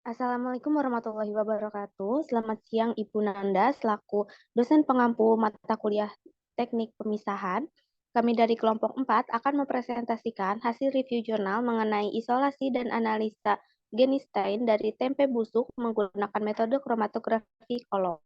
Assalamualaikum warahmatullahi wabarakatuh. Selamat siang Ibu Nanda selaku dosen pengampu mata kuliah Teknik Pemisahan. Kami dari kelompok 4 akan mempresentasikan hasil review jurnal mengenai isolasi dan analisa genistein dari tempe busuk menggunakan metode kromatografi kolom.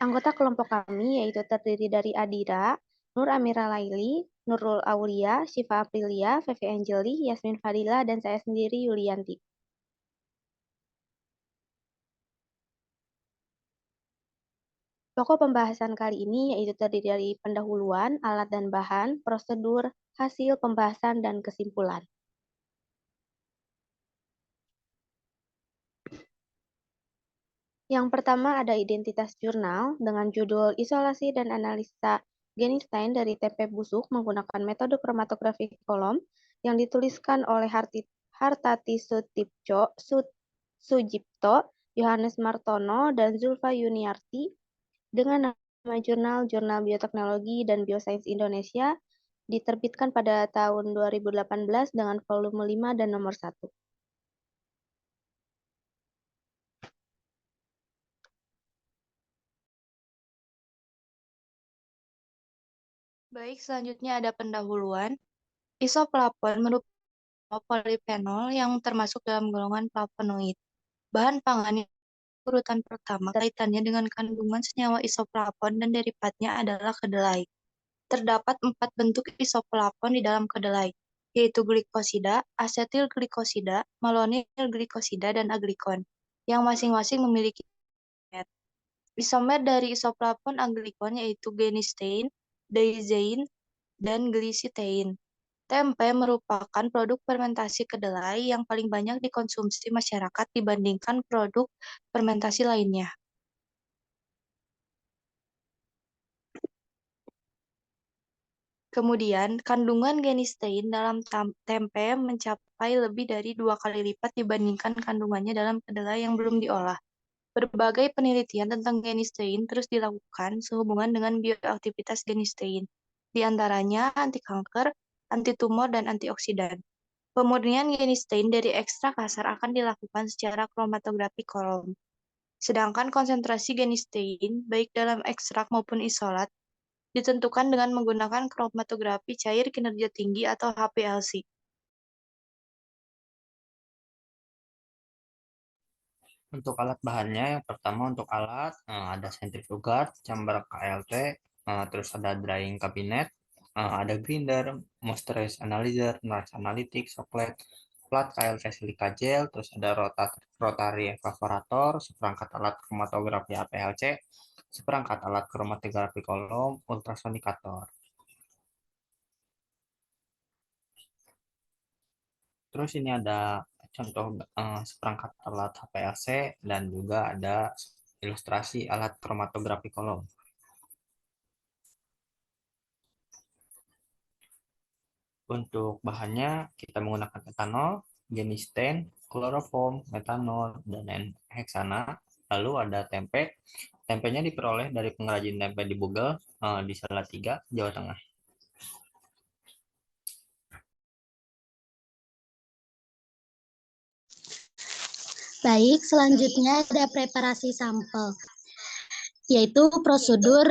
Anggota kelompok kami yaitu terdiri dari Adira, Nur Amira Laili, Nurul Aulia, Syifa Aprilia, Fevi Angeli, Yasmin Fadila, dan saya sendiri Yulianti. Pokok pembahasan kali ini yaitu terdiri dari pendahuluan, alat dan bahan, prosedur, hasil pembahasan, dan kesimpulan. Yang pertama ada identitas jurnal dengan judul Isolasi dan Analisa Genistein dari tempe busuk menggunakan metode kromatografi kolom yang dituliskan oleh Hartati Sujipto, Yohanes Martono, dan Zulfa Yuniarti dengan nama Jurnal Bioteknologi dan Biosains Indonesia diterbitkan pada tahun 2018 dengan volume 5 dan nomor 1. Baik, selanjutnya ada pendahuluan. Isoflavon merupakan polifenol yang termasuk dalam golongan flavonoid. Bahan pangan yang urutan pertama kaitannya dengan kandungan senyawa isoflavon dan derivatnya adalah kedelai. Terdapat 4 bentuk isoflavon di dalam kedelai, yaitu glikosida, asetil glikosida, malonyl glikosida, dan aglikon, yang masing-masing memiliki isomer. Isomer dari isoflavon aglikon yaitu genistein, diazein, dan glycitein. Tempe merupakan produk fermentasi kedelai yang paling banyak dikonsumsi masyarakat dibandingkan produk fermentasi lainnya. Kemudian, kandungan genistein dalam tempe mencapai lebih dari 2 kali lipat dibandingkan kandungannya dalam kedelai yang belum diolah. Berbagai penelitian tentang genistein terus dilakukan sehubungan dengan bioaktivitas genistein, di antaranya anti kanker, anti tumor, dan antioksidan. Pemurnian genistein dari ekstrak kasar akan dilakukan secara kromatografi kolom. Sedangkan konsentrasi genistein, baik dalam ekstrak maupun isolat, ditentukan dengan menggunakan kromatografi cair kinerja tinggi atau HPLC. Untuk alat bahannya, yang pertama untuk alat ada centrifugal, chamber KLT, terus ada drying cabinet, ada grinder, moisture analyzer, noise analytics, soklet, plat KLT silica gel, terus ada rotary evaporator, seperangkat alat kromatografi APLC, seperangkat alat kromatografi kolom, ultrasonikator. Terus ini ada contoh seperangkat alat HPLC dan juga ada ilustrasi alat kromatografi kolom. Untuk bahannya kita menggunakan etanol, jenis ten, kloroform, metanol, dan heksana. Lalu ada tempe. Tempenya diperoleh dari pengrajin tempe di Bugel di Salatiga, Jawa Tengah. Baik, selanjutnya ada preparasi sampel, yaitu prosedur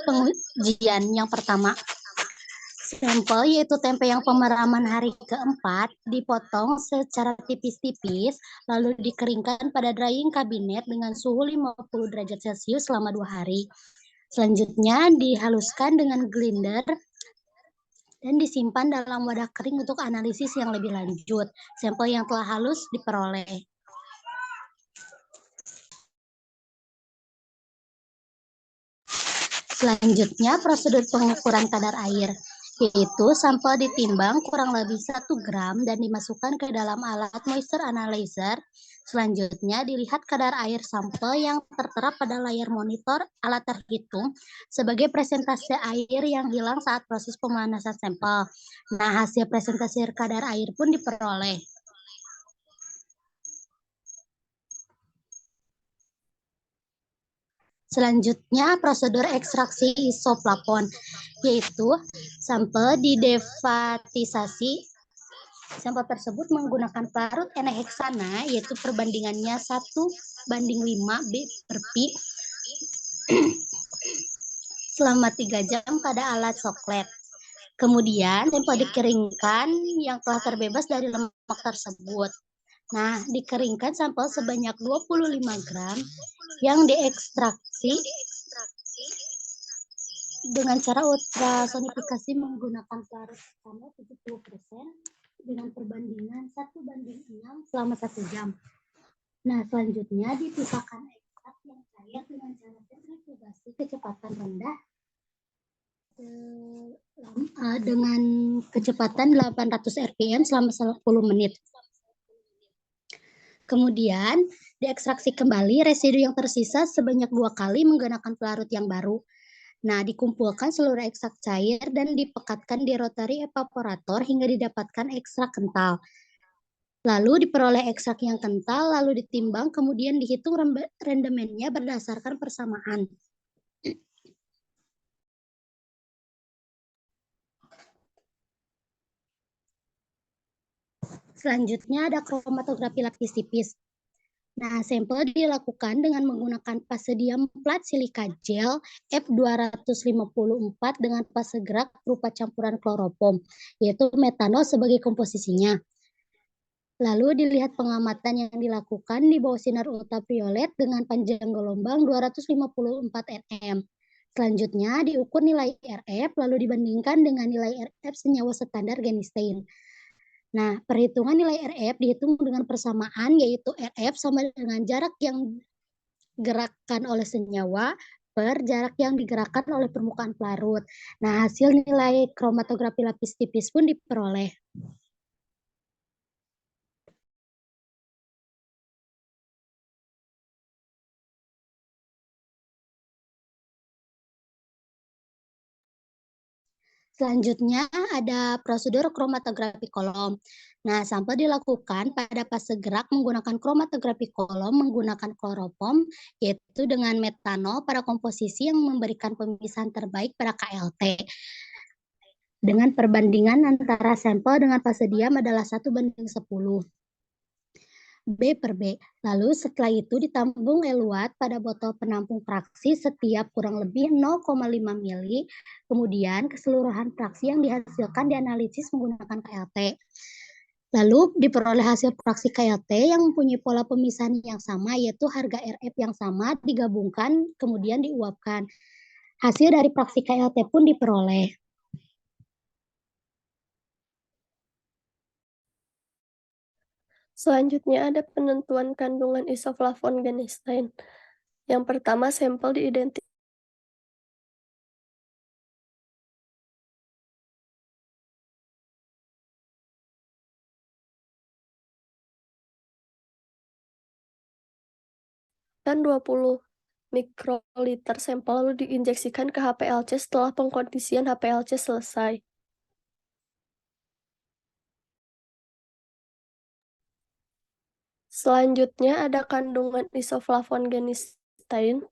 pengujian yang pertama. Sampel yaitu tempe yang pemeraman hari keempat dipotong secara tipis-tipis, lalu dikeringkan pada drying cabinet dengan suhu 50 derajat Celcius selama 2 hari. Selanjutnya dihaluskan dengan grinder dan disimpan dalam wadah kering untuk analisis yang lebih lanjut. Sampel yang telah halus diperoleh. Selanjutnya, prosedur pengukuran kadar air, yaitu sampel ditimbang kurang lebih 1 gram dan dimasukkan ke dalam alat moisture analyzer. Selanjutnya, dilihat kadar air sampel yang tertera pada layar monitor alat terhitung sebagai presentase air yang hilang saat proses pemanasan sampel. Nah, hasil presentasi kadar air pun diperoleh. Selanjutnya, prosedur ekstraksi isoflavon, yaitu sampel didevatisasi Sampel tersebut menggunakan pelarut N-heksana, yaitu perbandingannya 1:5 B per Pi selama 3 jam pada alat soklet. Kemudian sampel dikeringkan yang telah terbebas dari lemak tersebut. Nah, dikeringkan sampel sebanyak 25 gram yang diekstraksi dengan cara ultrasonifikasi menggunakan pelarut standar 70% dengan perbandingan 1:6 selama 1 jam. Nah, selanjutnya dipisahkan ekstrak yang cair dengan cara sentrifugasi kecepatan rendah dengan kecepatan 800 rpm selama 10 menit. Kemudian diekstraksi kembali residu yang tersisa sebanyak 2 kali menggunakan pelarut yang baru. Nah, dikumpulkan seluruh ekstrak cair dan dipekatkan di rotary evaporator hingga didapatkan ekstrak kental. Lalu diperoleh ekstrak yang kental, lalu ditimbang, kemudian dihitung rendemennya berdasarkan persamaan. Selanjutnya ada kromatografi lapis tipis. Nah, sampel dilakukan dengan menggunakan fase diam plat silika gel F254 dengan fase gerak berupa campuran kloropom, yaitu metanol sebagai komposisinya. Lalu dilihat pengamatan yang dilakukan di bawah sinar ultraviolet dengan panjang gelombang 254 nm. Selanjutnya diukur nilai RF lalu dibandingkan dengan nilai RF senyawa standar Genstein. Nah, perhitungan nilai RF dihitung dengan persamaan, yaitu RF sama dengan jarak yang digerakkan oleh senyawa per jarak yang digerakkan oleh permukaan pelarut. Nah, hasil nilai kromatografi lapis tipis pun diperoleh. Selanjutnya ada prosedur kromatografi kolom. Nah, sampel dilakukan pada fase gerak menggunakan kromatografi kolom menggunakan kloropom, yaitu dengan metanol pada komposisi yang memberikan pemisahan terbaik pada KLT. Dengan perbandingan antara sampel dengan fase diam adalah 1:10. B per B. Lalu setelah itu ditambung eluat pada botol penampung fraksi setiap kurang lebih 0,5 mili. Kemudian keseluruhan fraksi yang dihasilkan dianalisis menggunakan KLT. Lalu diperoleh hasil fraksi KLT yang mempunyai pola pemisahan yang sama, yaitu harga RF yang sama digabungkan kemudian diuapkan. Hasil dari fraksi KLT pun diperoleh. Selanjutnya ada penentuan kandungan isoflavon Genstein. Yang pertama, sampel diidentifikasi dan 20 mikroliter sampel lalu diinjeksikan ke HPLC setelah pengkondisian HPLC selesai. Selanjutnya ada kandungan isoflavon Genstein.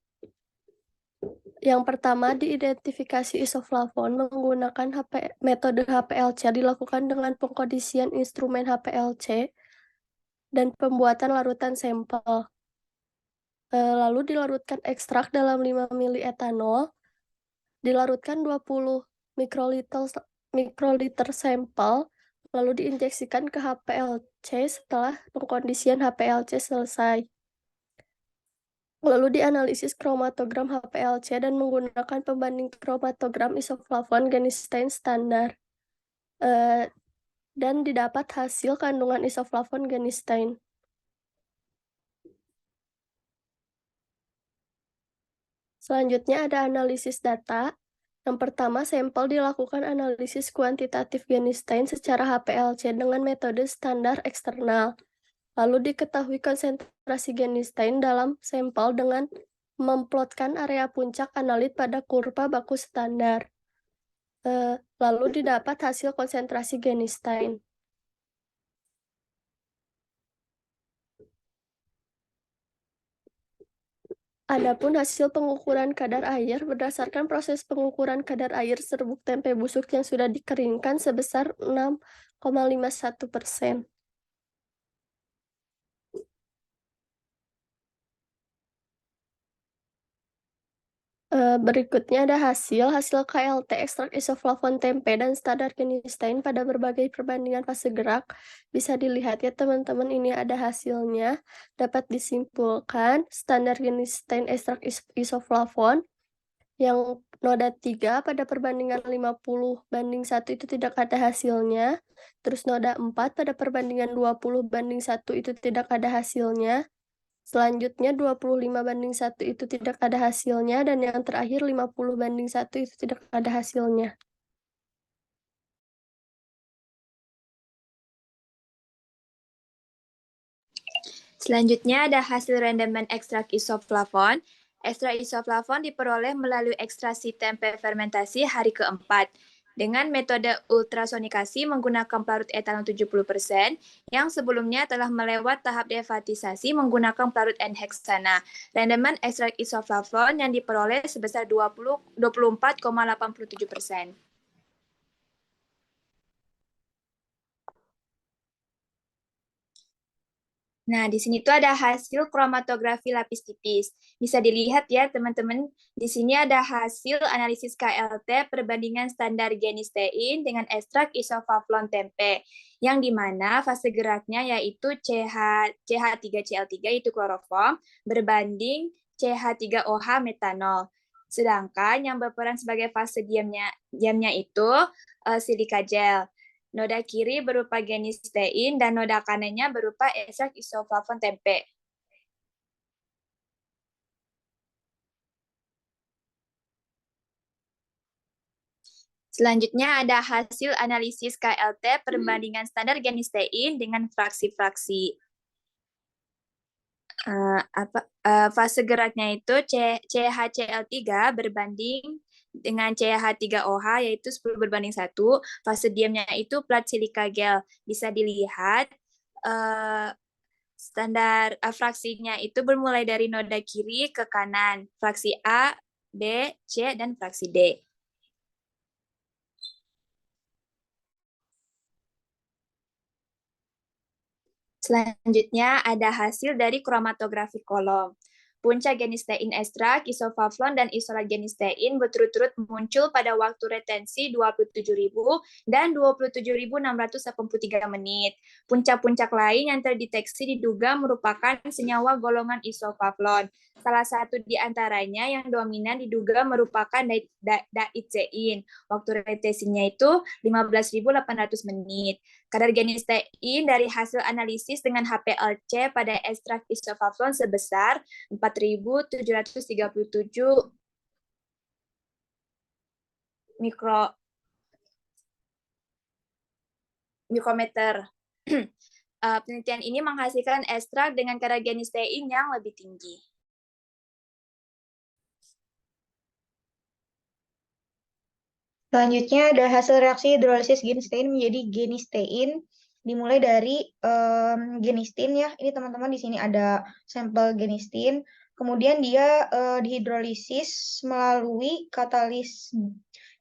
Yang pertama, diidentifikasi isoflavon menggunakan metode HPLC dilakukan dengan pengkondisian instrumen HPLC dan pembuatan larutan sampel. Lalu dilarutkan ekstrak dalam 5 mili etanol, dilarutkan 20 mikroliter sampel, lalu diinjeksikan ke HPLC setelah pengkondisian HPLC selesai. Lalu dianalisis kromatogram HPLC dan menggunakan pembanding kromatogram isoflavon Genstein standar. Dan didapat hasil kandungan isoflavon Genstein. Selanjutnya ada analisis data. Yang pertama, sampel dilakukan analisis kuantitatif Genstein secara HPLC dengan metode standar eksternal. Lalu diketahui konsentrasi Genstein dalam sampel dengan memplotkan area puncak analit pada kurva baku standar. Lalu didapat hasil konsentrasi Genstein. Adapun hasil pengukuran kadar air berdasarkan proses pengukuran kadar air serbuk tempe busuk yang sudah dikeringkan sebesar 6,5 0,51%. Berikutnya ada hasil KLT ekstrak isoflavon tempe dan standar genistein pada berbagai perbandingan fase gerak. Bisa dilihat ya teman-teman, ini ada hasilnya. Dapat disimpulkan standar genistein ekstrak isoflavon yang noda 3 pada perbandingan 50:1 itu tidak ada hasilnya. Terus noda 4 pada perbandingan 20:1 itu tidak ada hasilnya. Selanjutnya 25:1 itu tidak ada hasilnya, dan yang terakhir 50:1 itu tidak ada hasilnya. Selanjutnya ada hasil rendemen ekstrak isoflavon. Ekstrak isoflavon diperoleh melalui ekstraksi tempe fermentasi hari keempat dengan metode ultrasonikasi menggunakan pelarut etanol 70% yang sebelumnya telah melewat tahap defatisasi menggunakan pelarut N-heksana. Rendemen ekstrak isoflavon yang diperoleh sebesar 24,87%. Nah, di sini tuh ada hasil kromatografi lapis tipis. Bisa dilihat ya, teman-teman. Di sini ada hasil analisis KLT perbandingan standar genistein dengan ekstrak isoflavon tempe, yang dimana fase geraknya yaitu CH3Cl3 itu kloroform berbanding CH3OH metanol. Sedangkan yang berperan sebagai fase diamnya itu silika gel. Noda kiri berupa genistein dan noda kanannya berupa ekstrak isoflavon tempe. Selanjutnya ada hasil analisis KLT perbandingan standar genistein dengan fraksi-fraksi. Fase geraknya itu CHCl3 berbanding dengan CH3OH yaitu 10:1. Fase diamnya itu plat silika gel. Bisa dilihat standar fraksinya itu bermulai dari noda kiri ke kanan. Fraksi A, B, C, dan fraksi D. Selanjutnya ada hasil dari kromatografi kolom. Puncak genistein ekstrak, isoflavon, dan isolat genistein berturut-turut muncul pada waktu retensi 27.000 dan 27.683 menit. Puncak-puncak lain yang terdeteksi diduga merupakan senyawa golongan isoflavon. Salah satu di antaranya yang dominan diduga merupakan daidzein. Waktu retensinya itu 15.800 menit. Kadar genistein dari hasil analisis dengan HPLC pada ekstrak isoflavon sebesar 4.737 mikrometer. Penelitian ini menghasilkan ekstrak dengan kadar genistein yang lebih tinggi. Selanjutnya ada hasil reaksi hidrolisis genistein menjadi genistein dimulai dari genistein ya. Ini teman-teman di sini ada sampel genistein. Kemudian dia dihidrolisis melalui katalis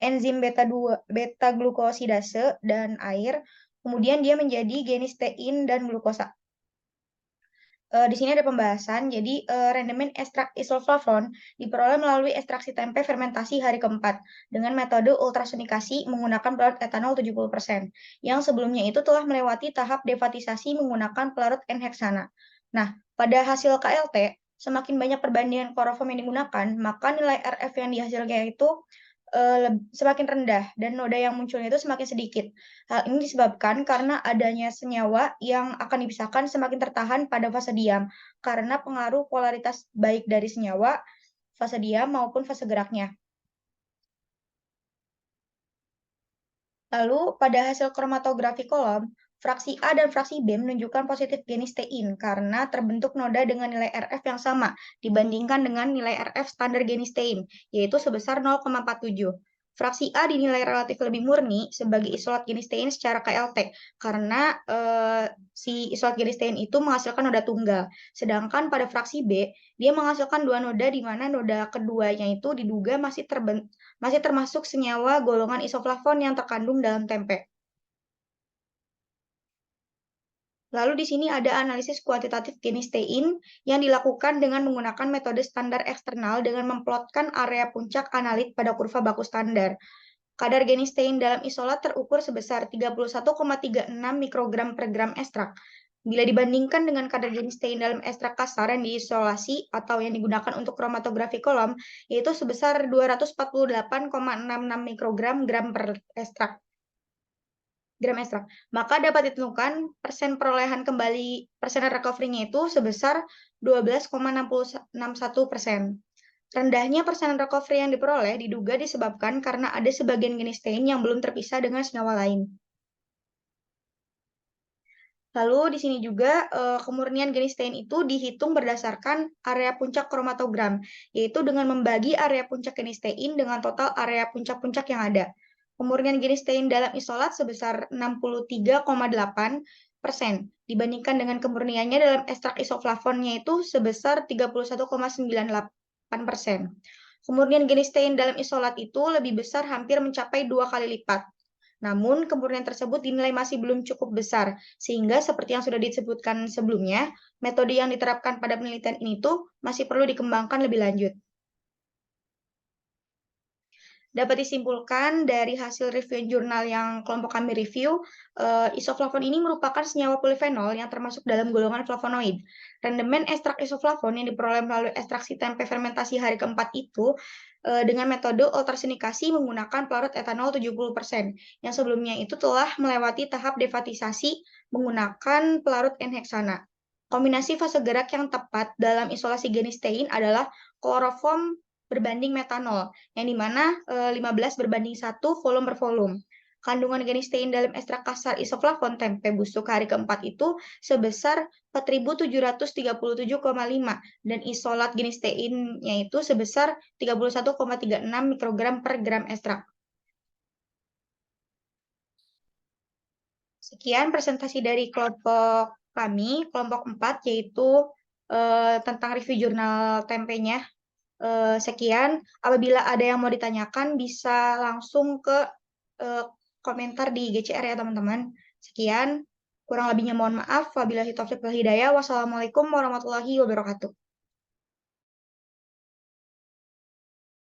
enzim beta glukosidase dan air. Kemudian dia menjadi genistein dan glukosa. Di sini ada pembahasan, jadi rendemen ekstrak isoflavon diperoleh melalui ekstraksi tempe fermentasi hari keempat dengan metode ultrasonikasi menggunakan pelarut etanol 70%, yang sebelumnya itu telah melewati tahap defatisasi menggunakan pelarut N-heksana. Nah, pada hasil KLT, semakin banyak perbandingan kloroform yang digunakan, maka nilai RF yang dihasilkan itu semakin rendah dan noda yang munculnya itu semakin sedikit. Hal ini disebabkan karena adanya senyawa yang akan dipisahkan semakin tertahan pada fase diam karena pengaruh polaritas baik dari senyawa, fase diam maupun fase geraknya. Lalu pada hasil kromatografi kolom, fraksi A dan fraksi B menunjukkan positif genistein karena terbentuk noda dengan nilai RF yang sama dibandingkan dengan nilai RF standar genistein, yaitu sebesar 0,47. Fraksi A dinilai relatif lebih murni sebagai isolat genistein secara KLT karena si isolat genistein itu menghasilkan noda tunggal. Sedangkan pada fraksi B, dia menghasilkan dua noda di mana noda keduanya itu diduga masih termasuk senyawa golongan isoflavon yang terkandung dalam tempe. Lalu di sini ada analisis kuantitatif genistein yang dilakukan dengan menggunakan metode standar eksternal dengan memplotkan area puncak analit pada kurva baku standar. Kadar genistein dalam isolat terukur sebesar 31,36 mikrogram per gram ekstrak. Bila dibandingkan dengan kadar genistein dalam ekstrak kasar yang diisolasi atau yang digunakan untuk kromatografi kolom, yaitu sebesar 248,66 mikrogram gram per ekstrak. Maka dapat ditentukan persen perolehan kembali persen recovery-nya itu sebesar 12,61%. Rendahnya persen recovery yang diperoleh diduga disebabkan karena ada sebagian genistein yang belum terpisah dengan senyawa lain. Lalu di sini juga kemurnian genistein itu dihitung berdasarkan area puncak kromatogram, yaitu dengan membagi area puncak genistein dengan total area puncak-puncak yang ada. Kemurnian genistein dalam isolat sebesar 63,8% dibandingkan dengan kemurniannya dalam ekstrak isoflavonnya itu sebesar 31,98%. Kemurnian genistein dalam isolat itu lebih besar, hampir mencapai 2 kali lipat. Namun, kemurnian tersebut dinilai masih belum cukup besar, sehingga seperti yang sudah disebutkan sebelumnya, metode yang diterapkan pada penelitian ini tuh masih perlu dikembangkan lebih lanjut. Dapat disimpulkan dari hasil review jurnal yang kelompok kami review, isoflavon ini merupakan senyawa polifenol yang termasuk dalam golongan flavonoid. Rendemen ekstrak isoflavon yang diperoleh melalui ekstraksi tempe fermentasi hari keempat itu dengan metode ultrasonikasi menggunakan pelarut etanol 70%, yang sebelumnya itu telah melewati tahap defatisasi menggunakan pelarut N-heksana. Kombinasi fase gerak yang tepat dalam isolasi genistein adalah kloroform berbanding metanol, yang dimana 15:1 volume per volume. Kandungan genistein dalam ekstrak kasar isoflavon tempe busuk hari keempat itu sebesar 4.737,5 dan isolat genisteinnya itu sebesar 31,36 mikrogram per gram ekstrak. Sekian presentasi dari kelompok kami, kelompok 4, yaitu tentang review jurnal tempenya. Sekian, apabila ada yang mau ditanyakan bisa langsung ke komentar di GCR ya teman-teman. Sekian, kurang lebihnya mohon maaf. Wabillahi taufiq wal hidayah. Wassalamualaikum warahmatullahi wabarakatuh.